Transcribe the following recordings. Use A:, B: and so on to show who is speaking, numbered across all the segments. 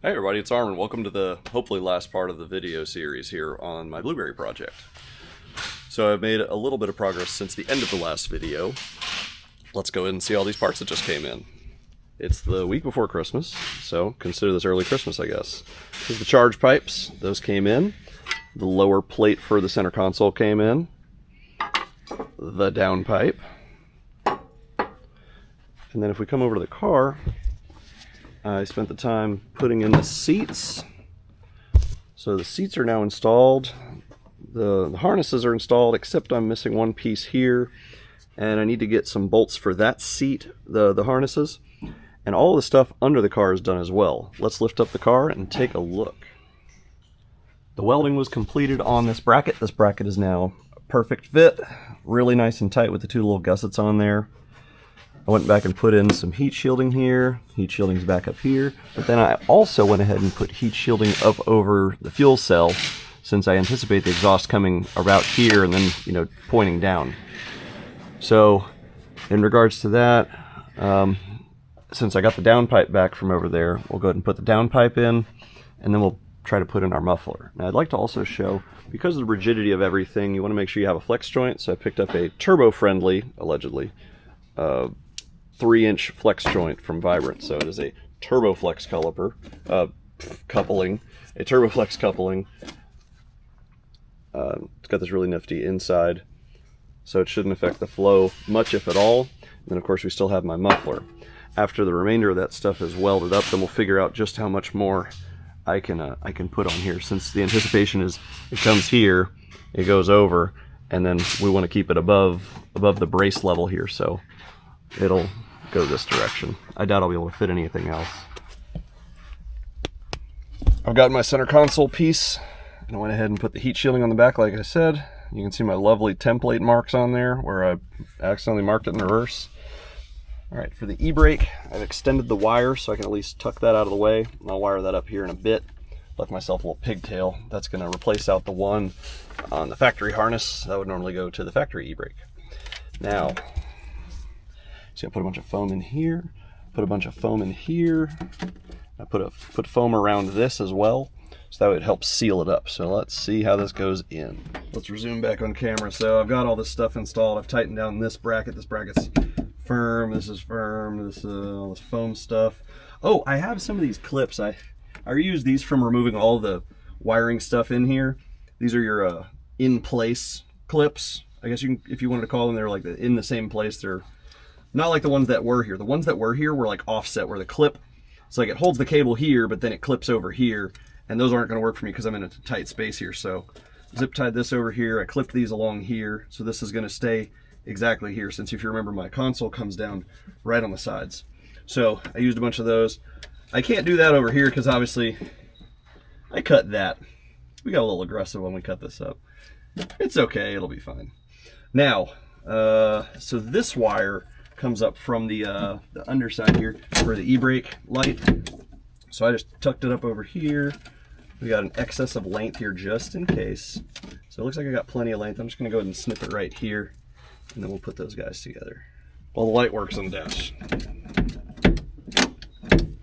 A: Hey everybody, it's Armin. Welcome to the hopefully last part of the video series here on my blueberry project. So I've made a little bit of progress since the end of the last video. Let's go ahead and see all these parts that just came in. It's the week before Christmas, so consider this early Christmas, I guess. This is the charge pipes. Those came in. The lower plate for the center console came in. The down pipe. And then if we come over to the car, I spent the time putting in the seats. So the seats are now installed. The harnesses are installed, except I'm missing one piece here. And I need to get some bolts for that seat, the harnesses. And all the stuff under the car is done as well. Let's lift up the car and take a look. The welding was completed on this bracket. This bracket is now a perfect fit. Really nice and tight with the two little gussets on there. I went back and put in some heat shielding here. Heat shielding's back up here. But then I also went ahead and put heat shielding up over the fuel cell, since I anticipate the exhaust coming about here and then, pointing down. So in regards to that, since I got the downpipe back from over there, we'll go ahead and put the downpipe in, and then we'll try to put in our muffler. Now I'd like to also show, because of the rigidity of everything, you want to make sure you have a flex joint. So I picked up a turbo-friendly, allegedly, 3-inch flex joint from Vibrant. So it is a turbo flex coupling, a turbo flex coupling. It's got this really nifty inside, so it shouldn't affect the flow much, if at all. And then of course we still have my muffler. After the remainder of that stuff is welded up, then we'll figure out just how much more I can put on here, since the anticipation is it comes here, it goes over, and then we want to keep it above the brace level here, so it'll go this direction. I doubt I'll be able to fit anything else. I've got my center console piece, and I went ahead and put the heat shielding on the back like I said. You can see my lovely template marks on there where I accidentally marked it in reverse. Alright, for the e-brake, I've extended the wire so I can at least tuck that out of the way. And I'll wire that up here in a bit. Left myself a little pigtail. That's going to replace out the one on the factory harness. That would normally go to the factory e-brake. Now, see, I put a bunch of foam in here, put a bunch of foam in here. I put foam around this as well, so that would help seal it up. So let's see how this goes in. Let's resume back on camera. So I've got all this stuff installed. I've tightened down this bracket. This bracket's firm. This is firm. This all this foam stuff. Oh, I have some of these clips. I reused these from removing all the wiring stuff in here. These are your in-place clips. I guess you can, if you wanted to call them, they're like in the same place. They're not like the ones that were here. The ones that were here were like offset, where the clip, it's like it holds the cable here, but then it clips over here. And those aren't going to work for me because I'm in a tight space here. So zip tied this over here. I clipped these along here. So this is going to stay exactly here, since if you remember, my console comes down right on the sides. So I used a bunch of those. I can't do that over here because obviously I cut that. We got a little aggressive when we cut this up. It's okay, it'll be fine. Now, so this wire comes up from the underside here for the e-brake light. So I just tucked it up over here. We got an excess of length here just in case. So it looks like I got plenty of length. I'm just gonna go ahead and snip it right here, and then we'll put those guys together while the light works on the dash.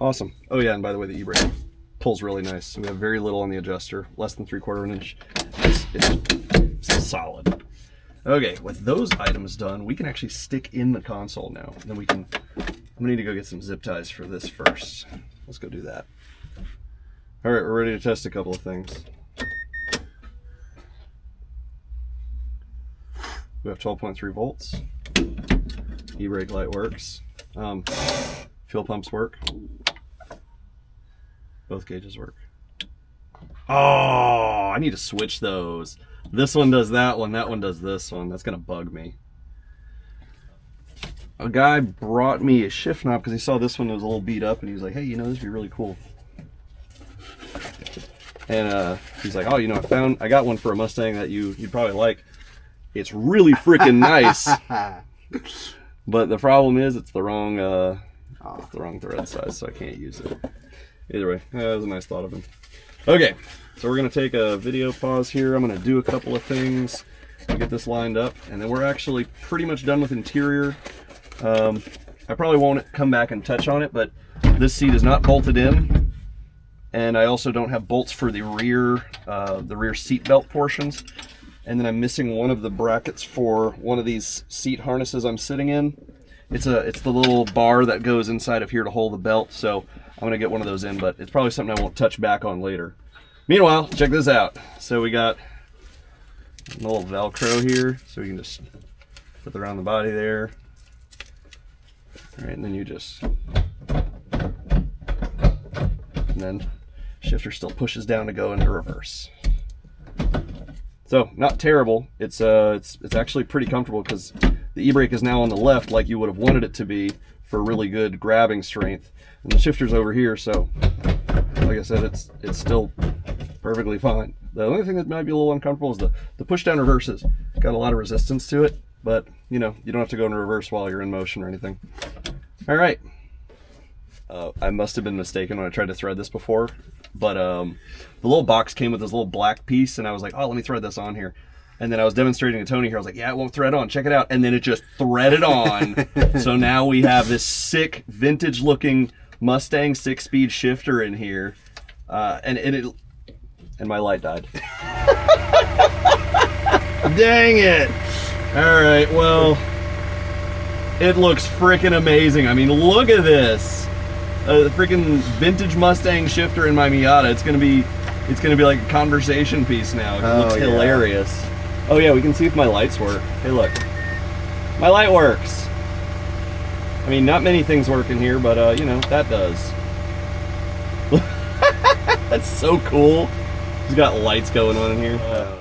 A: Awesome. Oh yeah, and by the way, the e-brake pulls really nice. We have very little on the adjuster, less than 3/4 inch. It's solid. Okay, with those items done, we can actually stick in the console now. And then I'm gonna need to go get some zip ties for this first. Let's go do that. All right, we're ready to test a couple of things. We have 12.3 volts. E-brake light works. Fuel pumps work. Both gauges work. Oh, I need to switch those. This one does that one does this one. That's gonna bug me. A guy brought me a shift knob because he saw this one was a little beat up, and he was like, hey, this would be really cool. And he's like, oh, I got one for a Mustang that you'd probably like. It's really freaking nice. But the problem is it's the wrong thread size, so I can't use it. Either way, that was a nice thought of him. Okay, so we're gonna take a video pause here. I'm gonna do a couple of things to get this lined up, and then we're actually pretty much done with interior. I probably won't come back and touch on it, but this seat is not bolted in. and I also don't have bolts for the rear seat belt portions. And then I'm missing one of the brackets for one of these seat harnesses I'm sitting in. It's the little bar that goes inside of here to hold the belt, so I'm gonna get one of those in, but it's probably something I won't touch back on later. Meanwhile, check this out. So we got a little Velcro here, so we can just put it around the body there. All right, and then you just, and then shifter still pushes down to go into reverse. So not terrible. It's actually pretty comfortable because the e-brake is now on the left like you would have wanted it to be for really good grabbing strength, and the shifter's over here. So like I said, it's still perfectly fine. The only thing that might be a little uncomfortable is the push down reverses. Got a lot of resistance to it, but you know, you don't have to go into reverse while you're in motion or anything. All right. I must have been mistaken when I tried to thread this before, but the little box came with this little black piece, and I was like, oh, let me thread this on here. And then I was demonstrating to Tony here. I was like, yeah, it won't thread on. Check it out. And then it just threaded on. So now we have this sick, vintage-looking Mustang 6-speed shifter in here, and my light died. Dang it! All right, well, it looks freaking amazing. I mean, look at this. The freaking vintage Mustang shifter in my Miata. It's gonna be like a conversation piece now. It looks hilarious. Oh yeah, we can see if my lights work. Hey, look, my light works. I mean, not many things work in here, but you know, that does. That's so cool. He's got lights going on in here. Oh, yeah.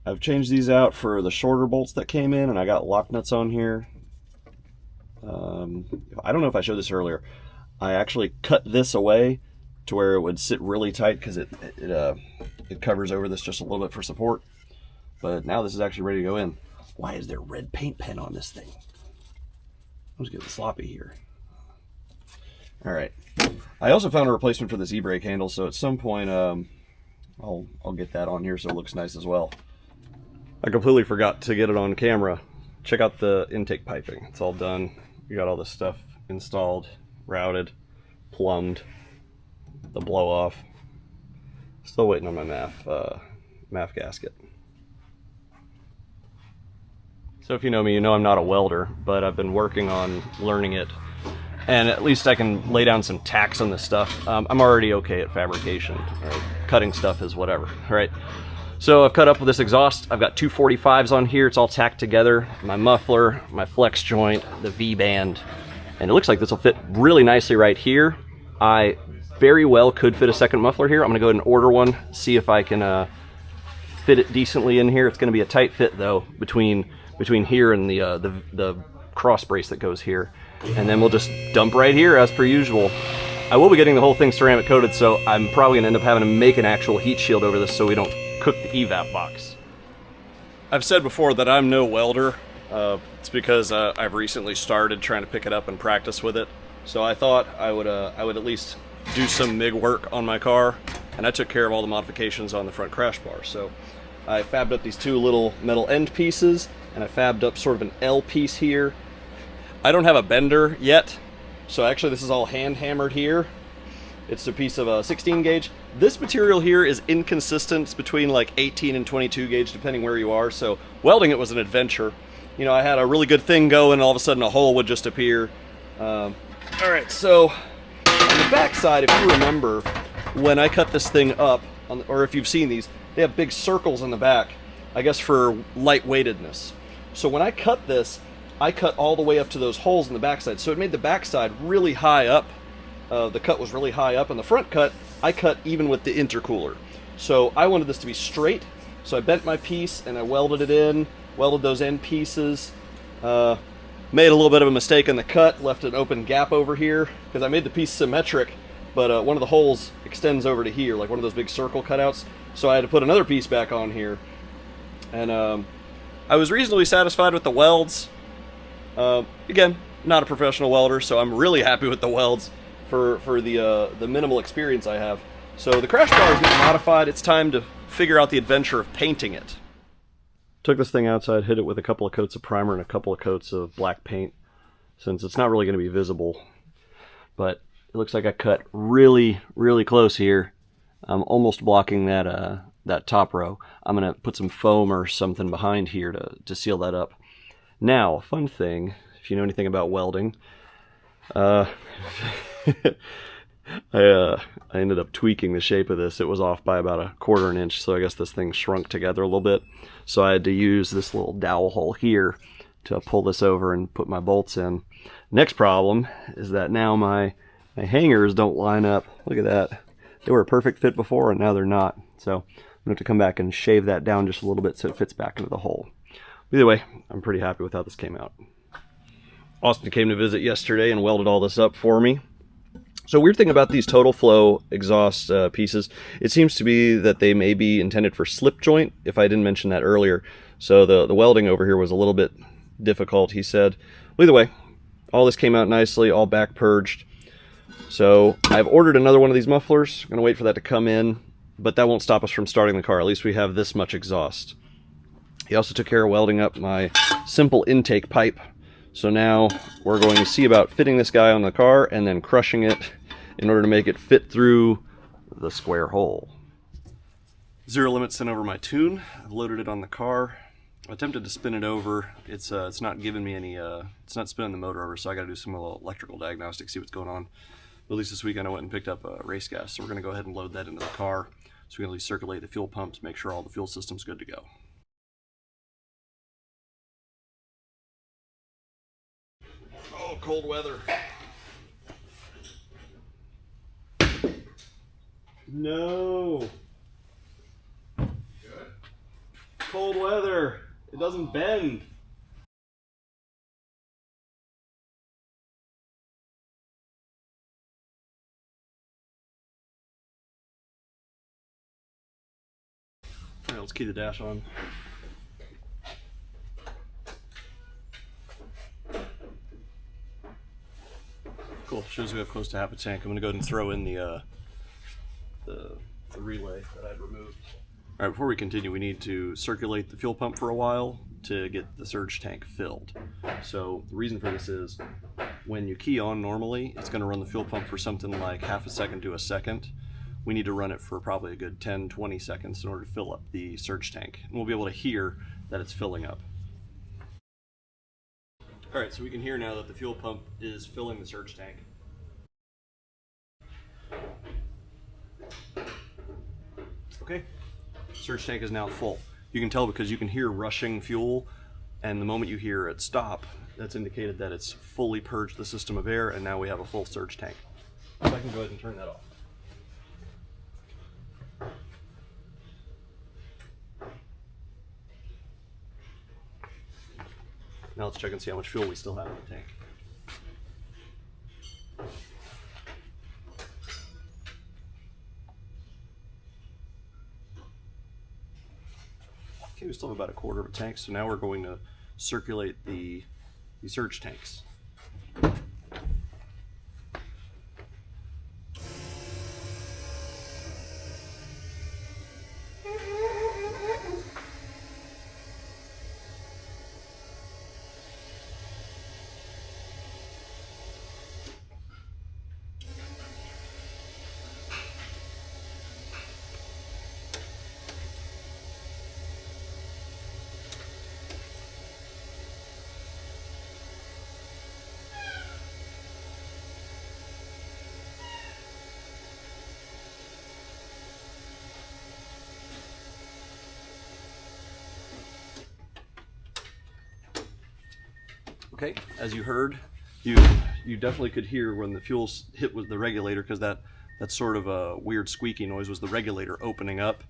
A: I've changed these out for the shorter bolts that came in, and I got lock nuts on here. I don't know if I showed this earlier. I actually cut this away to where it would sit really tight because it covers over this just a little bit for support. But now this is actually ready to go in. Why is there red paint pen on this thing? I'm just getting sloppy here. All right. I also found a replacement for this e-brake handle, so at some point I'll get that on here so it looks nice as well. I completely forgot to get it on camera. Check out the intake piping. It's all done. We got all this stuff installed, routed, plumbed, the blow off. Still waiting on my MAF gasket. So if you know me, you know I'm not a welder, but I've been working on learning it, and at least I can lay down some tacks on this stuff. I'm already okay at fabrication. Right? Cutting stuff is whatever, all right? So I've cut up with this exhaust. I've got two 45s on here. It's all tacked together. My muffler, my flex joint, the V-band, and it looks like this will fit really nicely right here. I very well could fit a second muffler here. I'm gonna go ahead and order one, see if I can fit it decently in here. It's gonna be a tight fit though, between here and the cross brace that goes here. And then we'll just dump right here as per usual. I will be getting the whole thing ceramic coated, so I'm probably gonna end up having to make an actual heat shield over this so we don't cook the evap box. I've said before that I'm no welder. It's because I've recently started trying to pick it up and practice with it. So I thought I would at least do some MIG work on my car, and I took care of all the modifications on the front crash bar. So I fabbed up these two little metal end pieces, and I fabbed up sort of an L piece here. I don't have a bender yet, so actually this is all hand hammered here. It's a piece of a 16 gauge. This material here is inconsistent. It's between like 18 and 22 gauge, depending where you are. So welding it was an adventure. You know, I had a really good thing going, and all of a sudden a hole would just appear. All right, so on the back side, if you remember, when I cut this thing up, or if you've seen these, they have big circles in the back, I guess for lightweightedness. So when I cut this, I cut all the way up to those holes in the backside. So it made the backside really high up. The cut was really high up, and the front cut, I cut even with the intercooler. So I wanted this to be straight, so I bent my piece and I welded it in, welded those end pieces, made a little bit of a mistake in the cut, left an open gap over here, because I made the piece symmetric, but one of the holes extends over to here, like one of those big circle cutouts, so I had to put another piece back on here. And I was reasonably satisfied with the welds. Again, not a professional welder, so I'm really happy with the welds for the minimal experience I have. So the crash bar is getting modified. It's time to figure out the adventure of painting it. Took this thing outside, hit it with a couple of coats of primer and a couple of coats of black paint, since it's not really going to be visible. But it looks like I cut really, really close here. I'm almost blocking that that top row. I'm gonna put some foam or something behind here to seal that up. Now, a fun thing, if you know anything about welding, I ended up tweaking the shape of this. It was off by about 1/4 inch, so I guess this thing shrunk together a little bit. So I had to use this little dowel hole here to pull this over and put my bolts in. Next problem is that now my hangers don't line up. Look at that. They were a perfect fit before and now they're not. So I'm gonna have to come back and shave that down just a little bit so it fits back into the hole. Either way, I'm pretty happy with how this came out. Austin came to visit yesterday and welded all this up for me. So weird thing about these Total Flow exhaust pieces, it seems to be that they may be intended for slip joint, if I didn't mention that earlier. So the welding over here was a little bit difficult, he said. Well, either way, all this came out nicely, all back purged. So I've ordered another one of these mufflers. I'm gonna wait for that to come in, but that won't stop us from starting the car. At least we have this much exhaust. He also took care of welding up my simple intake pipe. So now we're going to see about fitting this guy on the car and then crushing it in order to make it fit through the square hole. Zero limit sent over my tune. I've loaded it on the car. I attempted to spin it over. It's not giving me any, it's not spinning the motor over, so I gotta do some little electrical diagnostics, see what's going on. But at least this weekend I went and picked up race gas, so we're gonna go ahead and load that into the car so we can at least circulate the fuel pumps, make sure all the fuel system's good to go. Oh, cold weather. No. Good. Cold weather. It doesn't bend. All right, let's key the dash on. Cool, shows we have close to half a tank. I'm gonna go ahead and throw in the relay that I'd removed. All right, before we continue, we need to circulate the fuel pump for a while to get the surge tank filled. So the reason for this is when you key on normally, it's gonna run the fuel pump for something like half a second to a second. We need to run it for probably a good 10-20 seconds in order to fill up the surge tank. And we'll be able to hear that it's filling up. All right, so we can hear now that the fuel pump is filling the surge tank. Okay, surge tank is now full. You can tell because you can hear rushing fuel, and the moment you hear it stop, that's indicated that it's fully purged the system of air, and now we have a full surge tank. So I can go ahead and turn that off. Now let's check and see how much fuel we still have in the tank. Okay, we still have about 1/4 of a tank, so now we're going to circulate the surge tanks. Okay, as you heard, you definitely could hear when the fuel hit with the regulator, because that sort of a weird squeaky noise was the regulator opening up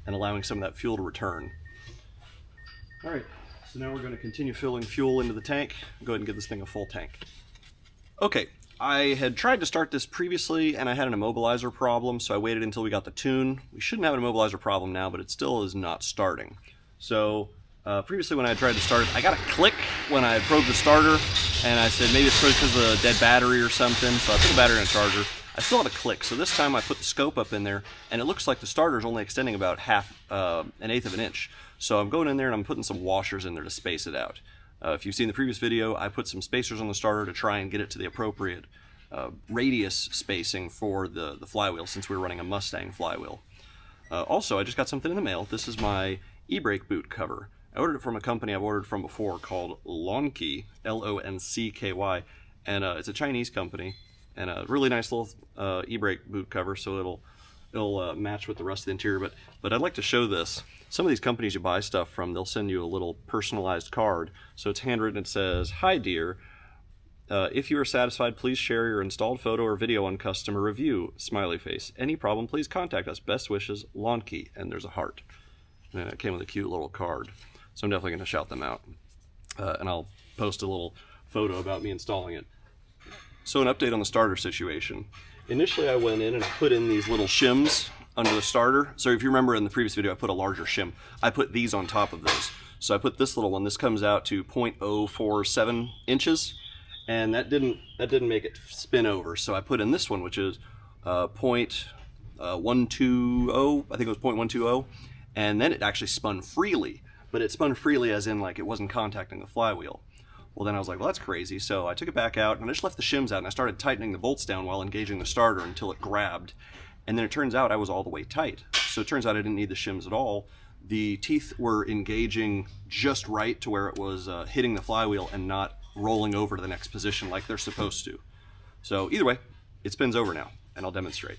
A: and allowing some of that fuel to return. All right, so now we're going to continue filling fuel into the tank. Go ahead and give this thing a full tank. Okay, I had tried to start this previously and I had an immobilizer problem, so I waited until we got the tune. We shouldn't have an immobilizer problem now, but it still is not starting. So previously when I tried to start it, I got a click when I probed the starter, and I said maybe it's because of a dead battery or something, so I put the battery in a charger. I still had a click, so this time I put the scope up in there, and it looks like the starter is only extending about an eighth of an inch. So I'm going in there and I'm putting some washers in there to space it out. If you've seen the previous video, I put some spacers on the starter to try and get it to the appropriate radius spacing for the flywheel, since we were running a Mustang flywheel. Also, I just got something in the mail. This is my e-brake boot cover. I ordered it from a company I've ordered from before called Loncky, L-O-N-C-K-Y, and it's a Chinese company, and a really nice little e-brake boot cover, so it'll match with the rest of the interior. But I'd like to show this. Some of these companies you buy stuff from, they'll send you a little personalized card. So it's handwritten. It says, "Hi dear, if you are satisfied, please share your installed photo or video on customer review, smiley face. Any problem, please contact us. Best wishes, Lonky." And there's a heart. And it came with a cute little card. So I'm definitely going to shout them out. And I'll post a little photo about me installing it. So an update on the starter situation. Initially I went in and I put in these little shims under the starter. So if you remember in the previous video, I put a larger shim. I put these on top of those. So I put this little one. This comes out to 0.047 inches. And that didn't make it spin over. So I put in this one, which is 0.120, I think it was 0.120. And then it actually spun freely. But it spun freely as in like it wasn't contacting the flywheel. Well, then I was like, well, that's crazy. So I took it back out and I just left the shims out and I started tightening the bolts down while engaging the starter until it grabbed. And then it turns out I was all the way tight. So it turns out I didn't need the shims at all. The teeth were engaging just right to where it was hitting the flywheel and not rolling over to the next position like they're supposed to. So either way, it spins over now, and I'll demonstrate.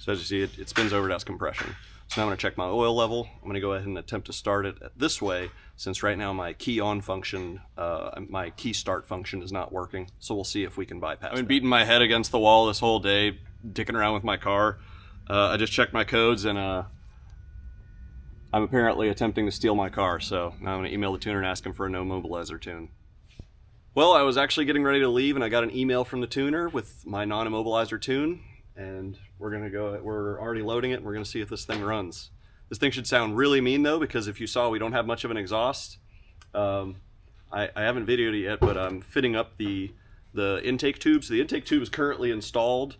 A: So as you see, it spins over, that's compression. So now I'm going to check my oil level. I'm going to go ahead and attempt to start it this way, since right now my key on function, my key start function is not working. So we'll see if we can bypass I've been beating my head against the wall this whole day, dicking around with my car. I just checked my codes and I'm apparently attempting to steal my car. So now I'm going to email the tuner and ask him for a no mobilizer tune. Well, I was actually getting ready to leave and I got an email from the tuner with my non-immobilizer tune. And we're already loading it and we're gonna see if this thing runs. This thing should sound really mean though, because if you saw, we don't have much of an exhaust. I haven't videoed it yet, but I'm fitting up the intake tube. So the intake tube is currently installed.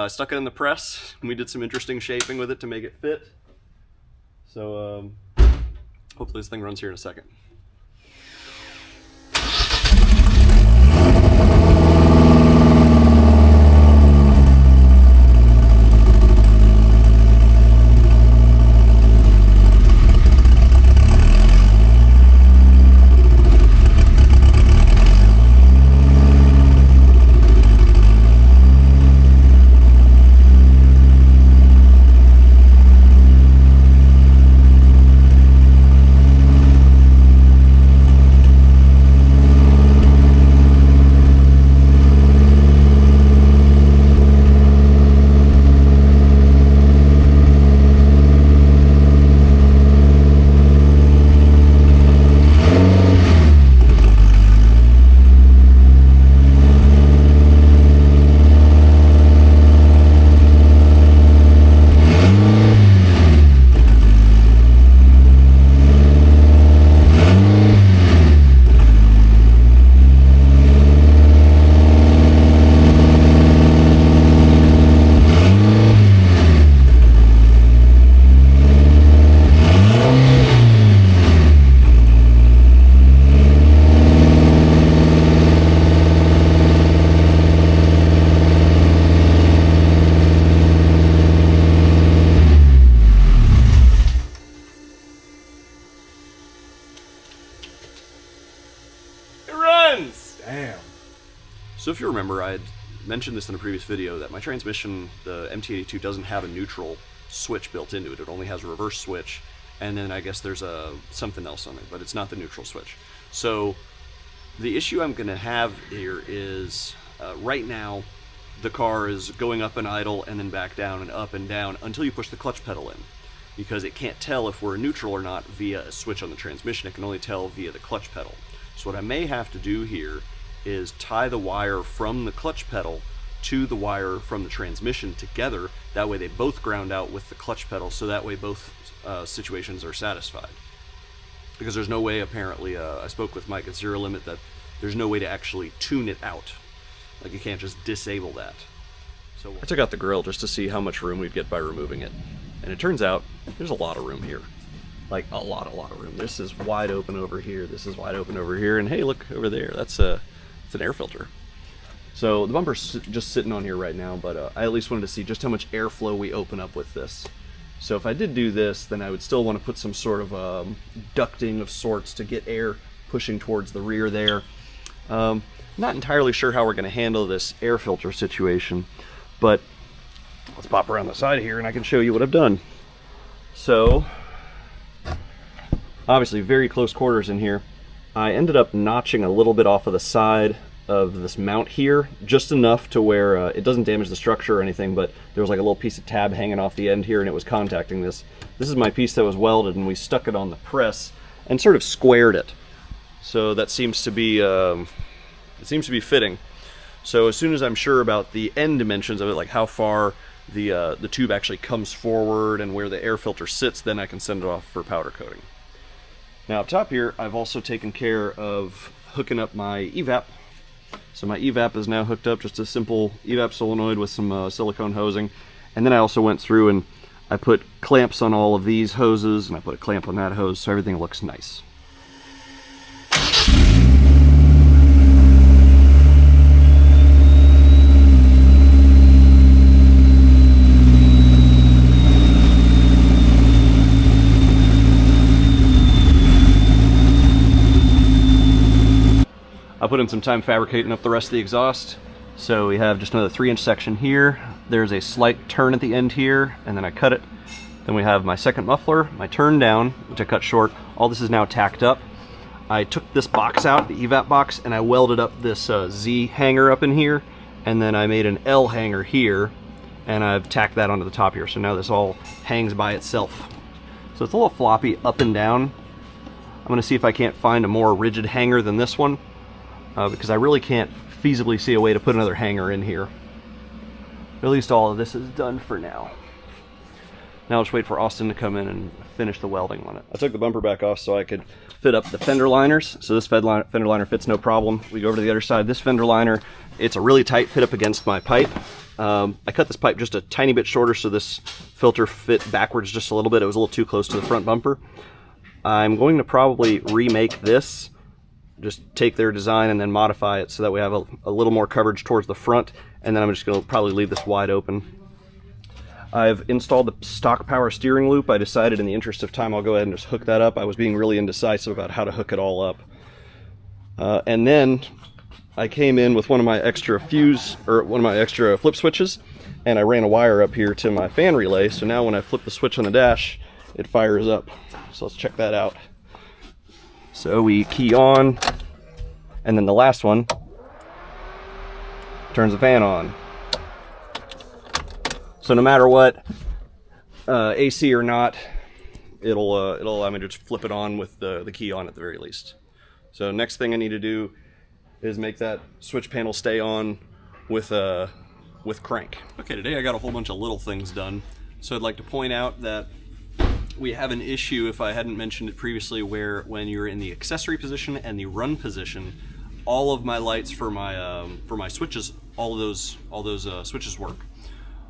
A: Stuck it in the press, and we did some interesting shaping with it to make it fit. So hopefully this thing runs here in a second.
B: Damn.
A: So if you remember, I had mentioned this in a previous video that my transmission, the MT82, doesn't have a neutral switch built into it. It only has a reverse switch, and then I guess there's something else on it, but it's not the neutral switch. So the issue I'm going to have here is right now the car is going up and idle and then back down and up and down until you push the clutch pedal in, because it can't tell if we're neutral or not via a switch on the transmission. It can only tell via the clutch pedal. So what I may have to do here is tie the wire from the clutch pedal to the wire from the transmission together. That way they both ground out with the clutch pedal, so that way both situations are satisfied. Because there's no way, apparently, I spoke with Mike at Zero Limit, that there's no way to actually tune it out. Like, you can't just disable that. So I took out the grill just to see how much room we'd get by removing it. And it turns out there's a lot of room here. Like, a lot of room. This is wide open over here. This is wide open over here. And hey, look over there. It's an air filter. So the bumper's just sitting on here right now, but I at least wanted to see just how much airflow we open up with this. So if I did do this, then I would still want to put some sort of ducting of sorts to get air pushing towards the rear there. Not entirely sure how we're going to handle this air filter situation, but let's pop around the side here and I can show you what I've done. So, obviously very close quarters in here. I ended up notching a little bit off of the side of this mount here, just enough to where it doesn't damage the structure or anything, but there was like a little piece of tab hanging off the end here and it was contacting this. This is my piece that was welded, and we stuck it on the press and sort of squared it. So that seems to be fitting. So as soon as I'm sure about the end dimensions of it, like how far the tube actually comes forward and where the air filter sits, then I can send it off for powder coating. Now up top here, I've also taken care of hooking up my evap. So my evap is now hooked up, just a simple evap solenoid with some silicone hosing. And then I also went through and I put clamps on all of these hoses, and I put a clamp on that hose so everything looks nice. I put in some time fabricating up the rest of the exhaust. So we have just another 3-inch section here. There's a slight turn at the end here, and then I cut it. Then we have my second muffler, my turn down, which I cut short. All this is now tacked up. I took this box out, the evap box, and I welded up this Z hanger up in here, and then I made an L hanger here, and I've tacked that onto the top here. So now this all hangs by itself. So it's a little floppy up and down. I'm gonna see if I can't find a more rigid hanger than this one. Because I really can't feasibly see a way to put another hanger in here. At least all of this is done for now. Now I'll just wait for Austin to come in and finish the welding on it. I took the bumper back off so I could fit up the fender liners. So this fender liner fits no problem. We go over to the other side. This fender liner, it's a really tight fit up against my pipe. I cut this pipe just a tiny bit shorter so this filter fit backwards just a little bit. It was a little too close to the front bumper. I'm going to probably remake this. Just take their design and then modify it so that we have a little more coverage towards the front, and then I'm just going to probably leave this wide open. I've installed the stock power steering loop. I decided in the interest of time I'll go ahead and just hook that up. I was being really indecisive about how to hook it all up. And then I came in with one of my extra flip switches, and I ran a wire up here to my fan relay, so now when I flip the switch on the dash, it fires up. So let's check that out. So we key on, and then the last one turns the fan on. So no matter what, AC or not, it'll allow me to just flip it on with the key on at the very least. So next thing I need to do is make that switch panel stay on with crank. Okay, today I got a whole bunch of little things done. So I'd like to point out that we have an issue, if I hadn't mentioned it previously, where when you're in the accessory position and the run position, all of my lights for my switches, all those switches work,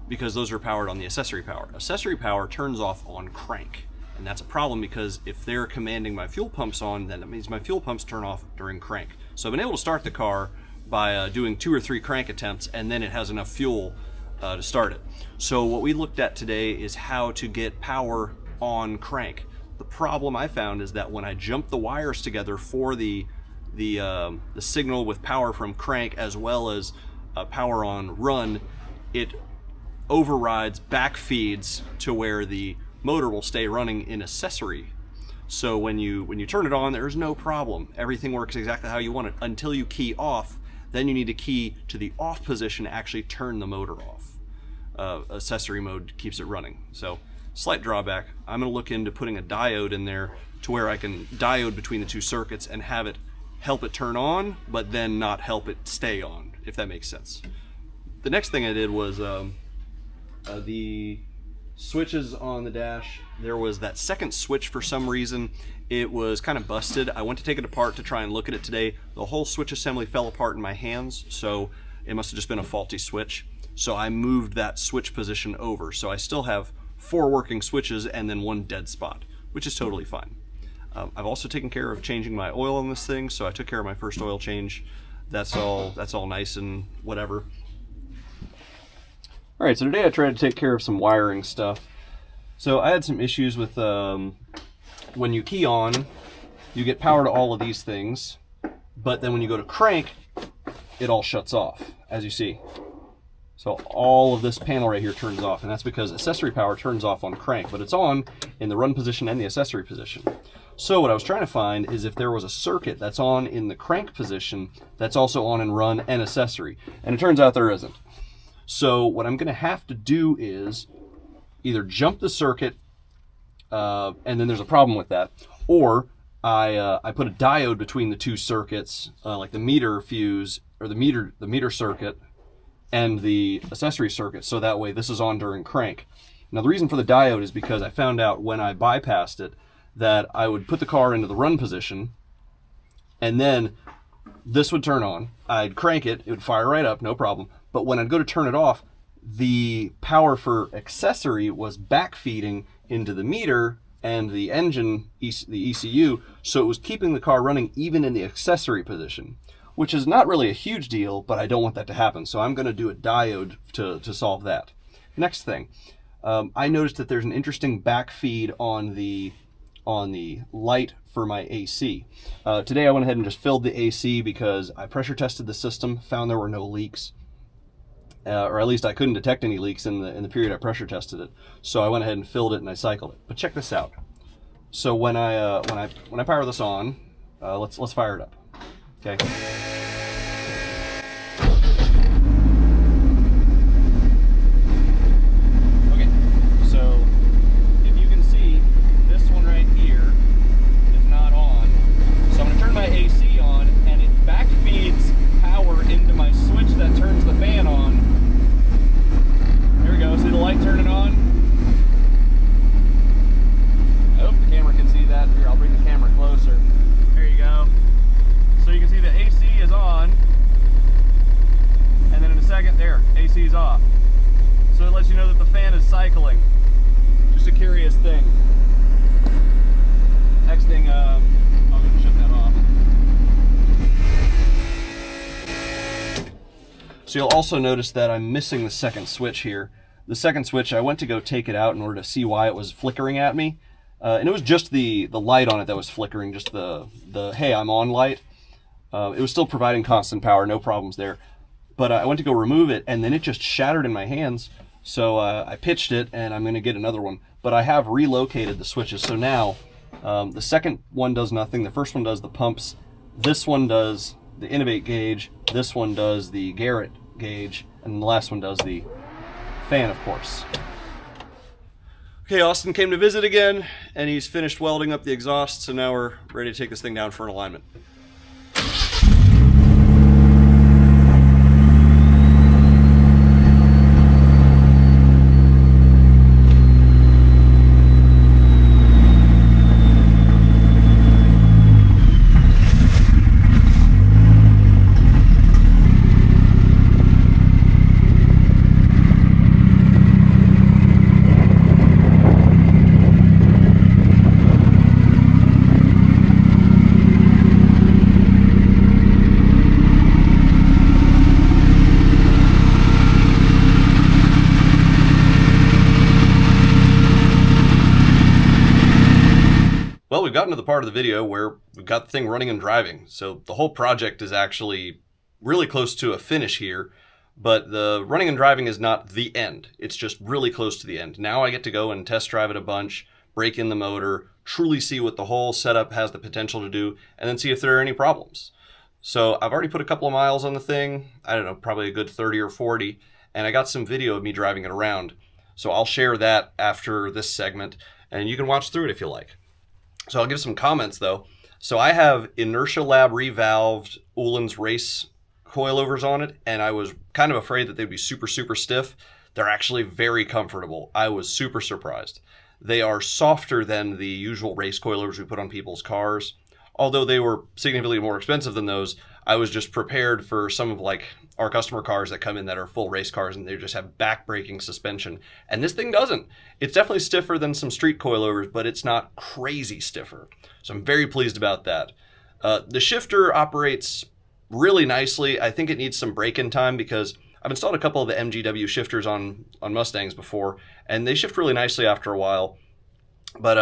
A: because those are powered on the accessory power. Accessory power turns off on crank, and that's a problem because if they're commanding my fuel pumps on, then that means my fuel pumps turn off during crank. So I've been able to start the car by doing 2 or 3 crank attempts, and then it has enough fuel to start it. So what we looked at today is how to get power on crank. The problem I found is that when I jump the wires together for the signal with power from crank as well as power on run, it overrides back feeds to where the motor will stay running in accessory. So when you turn it on, there's no problem. Everything works exactly how you want it until you key off. Then you need to key to the off position to actually turn the motor off. Accessory mode keeps it running. So slight drawback. I'm going to look into putting a diode in there to where I can diode between the 2 circuits and have it help it turn on, but then not help it stay on, if that makes sense. The next thing I did was the switches on the dash. There was that second switch for some reason. It was kind of busted. I went to take it apart to try and look at it today. The whole switch assembly fell apart in my hands, so It must have just been a faulty switch. So I moved that switch position over. So I still have 4 working switches and then 1 dead spot, which is totally fine. I've also taken care of changing my oil on this thing, so I took care of my first oil change. That's all nice and whatever. All right, so today I tried to take care of some wiring stuff. So I had some issues with when you key on, you get power to all of these things, but then when you go to crank, it all shuts off, as you see. So all of this panel right here turns off, and that's because accessory power turns off on crank, but it's on in the run position and the accessory position. So what I was trying to find is if there was a circuit that's on in the crank position that's also on in run and accessory, and it turns out there isn't. So what I'm going to have to do is either jump the circuit, and then there's a problem with that, or I put a diode between the 2 circuits, like the meter fuse or the meter circuit and the accessory circuit, so that way this is on during crank. Now the reason for the diode is because I found out when I bypassed it that I would put the car into the run position, and then this would turn on. I'd crank it, it would fire right up, no problem. But when I'd go to turn it off, the power for accessory was backfeeding into the meter and the engine, the ECU, so it was keeping the car running even in the accessory position, which is not really a huge deal, but I don't want that to happen. So I'm going to do a diode to solve that. Next thing, I noticed that there's an interesting backfeed on the light for my AC. Today I went ahead and just filled the AC because I pressure tested the system, found there were no leaks, or at least I couldn't detect any leaks in the period I pressure tested it. So I went ahead and filled it and I cycled it. But check this out. So when I power this on, let's fire it up. Okay. Off. So it lets you know that the fan is cycling. Just a curious thing. Next thing, I'll go shut that off. So you'll also notice that I'm missing the second switch here. The second switch, I went to go take it out in order to see why it was flickering at me. And it was just the light on it that was flickering, just the hey, I'm on light. It was still providing constant power, no problems there. But I went to go remove it, and then it just shattered in my hands. So I pitched it, and I'm going to get another one. But I have relocated the switches. So now the second one does nothing. The first one does the pumps. This one does the Innovate gauge. This one does the Garrett gauge. And the last one does the fan, of course. Okay, Austin came to visit again, and he's finished welding up the exhaust. So now we're ready to take this thing down for an alignment. Well, we've gotten to the part of the video where we've got the thing running and driving. So the whole project is actually really close to a finish here, but the running and driving is not the end. It's just really close to the end. Now I get to go and test drive it a bunch, break in the motor, truly see what the whole setup has the potential to do, and then see if there are any problems. So I've already put a couple of miles on the thing, I don't know, probably a good 30 or 40, and I got some video of me driving it around. So I'll share that after this segment, and you can watch through it if you like. So I'll give some comments though. So I have Inertia Lab revalved Uhlens race coilovers on it, and I was kind of afraid that they'd be super, super stiff. They're actually very comfortable. I was super surprised. They are softer than the usual race coilovers we put on people's cars. Although they were significantly more expensive than those, I was just prepared for some of like our customer cars that come in that are full race cars and they just have back-breaking suspension. And this thing doesn't. It's definitely stiffer than some street coilovers, but it's not crazy stiffer. So I'm very pleased about that. The shifter operates really nicely. I think it needs some break-in time because I've installed a couple of the MGW shifters on Mustangs before, and they shift really nicely after a while. But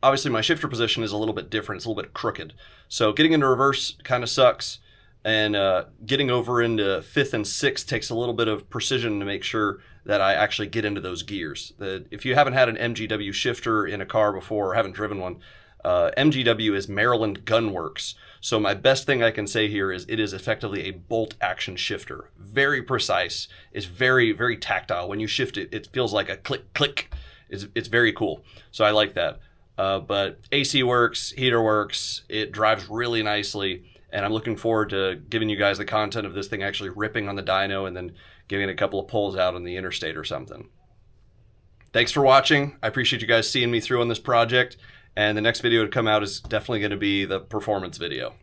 A: obviously my shifter position is a little bit different. It's a little bit crooked. So getting into reverse kind of sucks. And getting over into fifth and sixth takes a little bit of precision to make sure that I actually get into those gears. If you haven't had an MGW shifter in a car before or haven't driven one, MGW is Maryland Gun Works. So my best thing I can say here is it is effectively a bolt action shifter. Very precise. It's very, very tactile. When you shift it, it feels like a click, click. It's very cool. So I like that. But AC works, heater works. It drives really nicely. And I'm looking forward to giving you guys the content of this thing actually ripping on the dyno and then giving it a couple of pulls out on the interstate or something. Thanks for watching. I appreciate you guys seeing me through on this project. And the next video to come out is definitely going to be the performance video.